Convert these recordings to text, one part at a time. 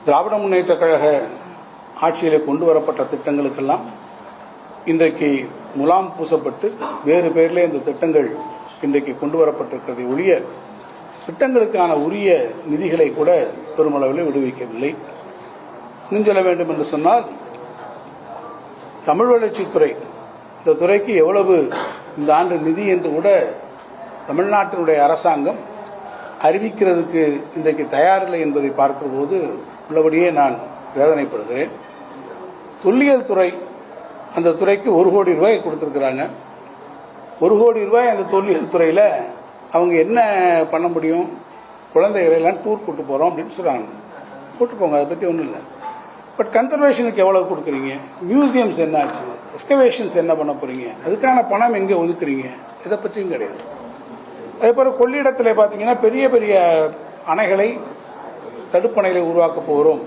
திராவிட முன்னேற்ற கழக ஆட்சியிலே கொண்டு வரப்பட்ட திட்டங்களுக்கெல்லாம் இன்றைக்கு முலாம் பூசப்பட்டு வேறு பேரிலே இந்த திட்டங்கள் இன்றைக்கு கொண்டு வரப்பட்டிருக்கிறதை ஒழிய திட்டங்களுக்கான உரிய நிதிகளை கூட பெருமளவில் விடுவிக்கவில்லை. இன்னும் சொல்ல வேண்டும் என்று சொன்னால், தமிழ் வளர்ச்சித்துறை இந்த துறைக்கு எவ்வளவு இந்த ஆண்டு நிதி என்று கூட தமிழ்நாட்டினுடைய அரசாங்கம் அறிவிக்கிறதுக்கு இன்றைக்கு தயாரில்லை என்பதை பார்க்கிற போது உள்ளபடியே நான் வேதனைப்படுகிறேன். தொல்லியல் துறை அந்த துறைக்கு 1 கோடி ரூபாய் கொடுத்திருக்கிறாங்க. 1 கோடி ரூபாய் அந்த தொல்லியல் துறையில் அவங்க என்ன பண்ண முடியும்? குழந்தைகளை எல்லாம் டூர் கூட்டு போறோம் அப்படின்னு சொல்றாங்க. கூட்டு போங்க, அதை பத்தி ஒன்றும் இல்லை. பட் கன்சர்வேஷனுக்கு எவ்வளவு கொடுக்குறீங்க? மியூசியம்ஸ் என்ன ஆச்சு? எக்ஸ்கவேஷன்ஸ் என்ன பண்ண போறீங்க? அதுக்கான பணம் எங்கே ஒதுக்குறீங்க? இதை பற்றியும் கிடையாது. அதே போல கொள்ளிடத்தில் பார்த்தீங்கன்னா பெரிய பெரிய அணைகளை தடுப்பணைகளை உருவாக்க போகிறோம்,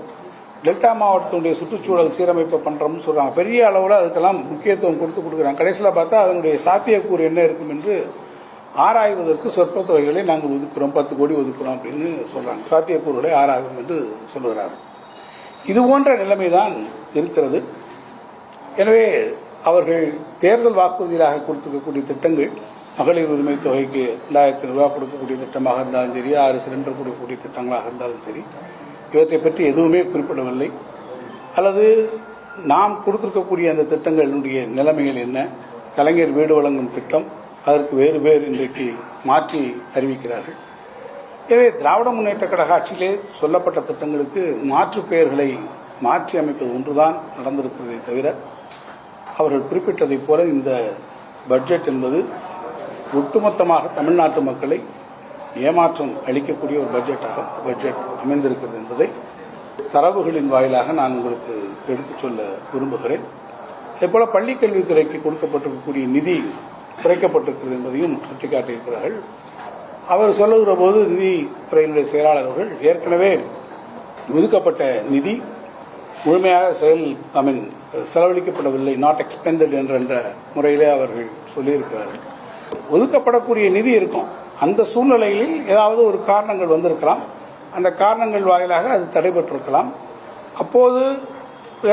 டெல்டா மாவட்டத்தினுடைய சுற்றுச்சூழல் சீரமைப்பு பண்றோம்னு சொல்றாங்க. பெரிய அளவில் அதுக்கெல்லாம் முக்கியத்துவம் கொடுக்குறாங்க. கடைசியில் பார்த்தா அதனுடைய சாத்தியக்கூறு என்ன இருக்கும் என்று ஆராய்வதற்கு சொற்ப தொகைகளை நாங்கள் ஒதுக்குறோம், 10 கோடி ஒதுக்குறோம் அப்படின்னு சொல்றாங்க. சாத்தியக்கூறுகளை ஆராயும் என்று சொல்லுகிறார்கள். இது போன்ற நிலைமைதான் இருக்கிறது. எனவே அவர்கள் தேர்தல் வாக்குறுதியாக கொடுத்திருக்கக்கூடிய திட்டங்கள், மகளிர் உரிமை தொகைக்கு 2000 ரூபாய் கொடுக்கக்கூடிய திட்டமாக இருந்தாலும் சரி, 6 சிலிண்டர் கொடுக்கக்கூடிய திட்டங்களாக இருந்தாலும் சரி, இவற்றை பற்றி எதுவுமே குறிப்பிடவில்லை. அல்லது நாம் கொடுத்திருக்கக்கூடிய அந்த திட்டங்களுடைய நிலைமைகள் என்ன? கலைஞர் வீடு வழங்கும் திட்டம், அதற்கு வேறு பேர் இன்றைக்கு மாற்றி அறிவிக்கிறார்கள். எனவே திராவிட முன்னேற்ற கழக ஆட்சியிலே சொல்லப்பட்ட திட்டங்களுக்கு மாற்று பெயர்களை மாற்றி அமைப்பது ஒன்றுதான் நடந்திருக்கிறதை தவிர, அவர்கள் குறிப்பிட்டதைப் போல இந்த பட்ஜெட் என்பது ஒட்டுமொத்தமாக தமிழ்நாட்டு மக்களை ஏமாற்றம் அளிக்கக்கூடிய ஒரு பட்ஜெட் அமைந்திருக்கிறது என்பதை தரவுகளின் வாயிலாக நான் உங்களுக்கு எடுத்துச் சொல்ல விரும்புகிறேன். அதேபோல பள்ளிக்கல்வித்துறைக்கு கொடுக்கப்பட்டிருக்கக்கூடிய நிதி குறைக்கப்பட்டிருக்கிறது என்பதையும் சுட்டிக்காட்டியிருக்கிறார்கள். அவர் சொல்லுகிற போது நிதித்துறையினுடைய செயலாளர்கள் ஏற்கனவே ஒதுக்கப்பட்ட நிதி முழுமையாக செலவழிக்கப்படவில்லை, நாட் எக்ஸ்பெண்டட் என்ற முறையிலே அவர்கள் சொல்லியிருக்கிறார்கள். ஒதுக்கப்படக்கூடிய நிதி இருக்கும். அந்த சூழ்நிலைகளில் ஏதாவது ஒரு காரணங்கள் வந்திருக்கலாம், அந்த காரணங்கள் வாயிலாக அது தடைபட்டிருக்கலாம். அப்போது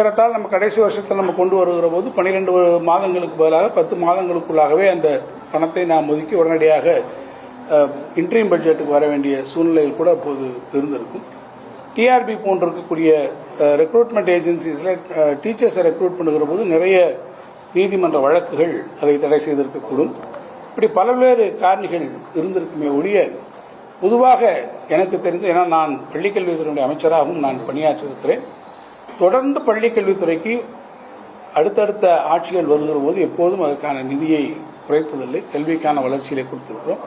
ஏறத்தாழ நம்ம கடைசி வருஷத்தில் நம்ம கொண்டு வருகிற போது 12 மாதங்களுக்கு பதிலாக 10 மாதங்களுக்குள்ளாகவே அந்த பணத்தை நாம் ஒதுக்கி உடனடியாக இன்ட்ரீம் பட்ஜெட்டுக்கு வர வேண்டிய சூழ்நிலையில் கூட அப்போது இருந்திருக்கும். டிஆர்பி போன்று இருக்கக்கூடிய ரெக்ரூட்மெண்ட் ஏஜென்சிஸில் டீச்சர்ஸை ரெக்ரூட் பண்ணுகிற போது நிறைய நீதிமன்ற வழக்குகள் அதை தடை செய்திருக்கக்கூடும். இப்படி பல்வேறு காரணிகள் இருந்திருக்குமே ஒழிய, பொதுவாக எனக்கு தெரிந்து, ஏன்னா நான் பள்ளிக்கல்வித்துறையுடைய அமைச்சராகவும் நான் பணியாற்றியிருக்கிறேன், தொடர்ந்து பள்ளிக்கல்வித்துறைக்கு அடுத்தடுத்த ஆட்சிகள் வருகிற போது எப்போதும் அதற்கான நிதியை குறைத்ததில்லை. கல்விக்கான வளர்ச்சியிலே கொடுத்திருக்கிறோம்.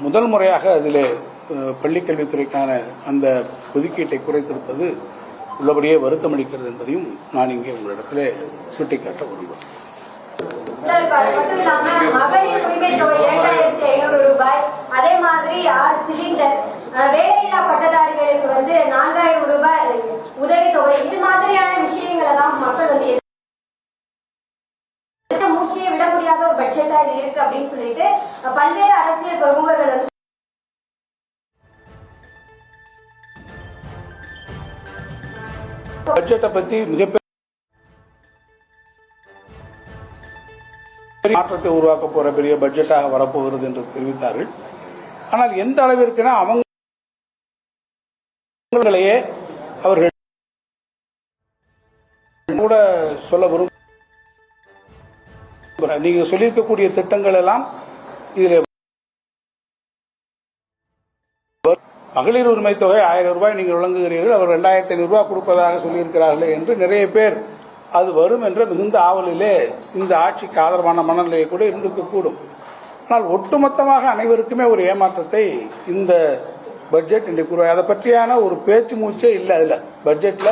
முதல் முறையாக அதில் பள்ளிக்கல்வித்துறைக்கான அந்த ஒதுக்கீட்டை குறைத்திருப்பது உள்ளபடியே வருத்தமளிக்கிறது என்பதையும் நான் இங்கே உங்களிடத்தில் சுட்டிக்காட்ட விரும்புகிறேன். மகளிர் உரிமை தொகை 2500 ரூபாய், அதே மாதிரி 6 சிலிண்டர், வேலையில்லா பட்டதாரிகளுக்கு 4000 ரூபாய் உதவித்தொகை, இது மாதிரியான விஷயங்கள் எல்லாம் மக்கள் மூச்சையை விட முடியாத ஒரு பட்ஜெட்டா இது இருக்கு அப்படின்னு சொல்லிட்டு பல்வேறு அரசியல் பிரமுகர்கள் பட்ஜெட்டை பத்தி மிகப்பெரிய மாற்றத்தை உருவாக்க போற பெரிய பட்ஜெட்டாக வரப்போகிறது என்று தெரிவித்தார்கள். ஆனால் எந்த அளவிற்குனா அவங்களையே அவர்கள் கூட சொல்ல விரும்ப, நீங்க சொல்லியிருக்கக்கூடிய திட்டங்கள் எல்லாம் இதில் மகளிர் உரிமை தொகை 1000 ரூபாய் நீங்கள் வழங்குகிறீர்கள், அவர் 2500 ரூபாய் கொடுப்பதாக சொல்லியிருக்கிறார்களே என்று நிறைய பேர் அது வரும் என்ற மிகுந்த ஆவலிலே இந்த ஆட்சிக்கு ஆதரவான மனநிலையை கூட இருந்திருக்கக்கூடும். ஆனால் ஒட்டுமொத்தமாக அனைவருக்குமே ஒரு ஏமாற்றத்தை இந்த பட்ஜெட் இன்றைக்கு அதை பற்றியான ஒரு பேச்சு மூச்சே இல்லை. அதில் பட்ஜெட்ல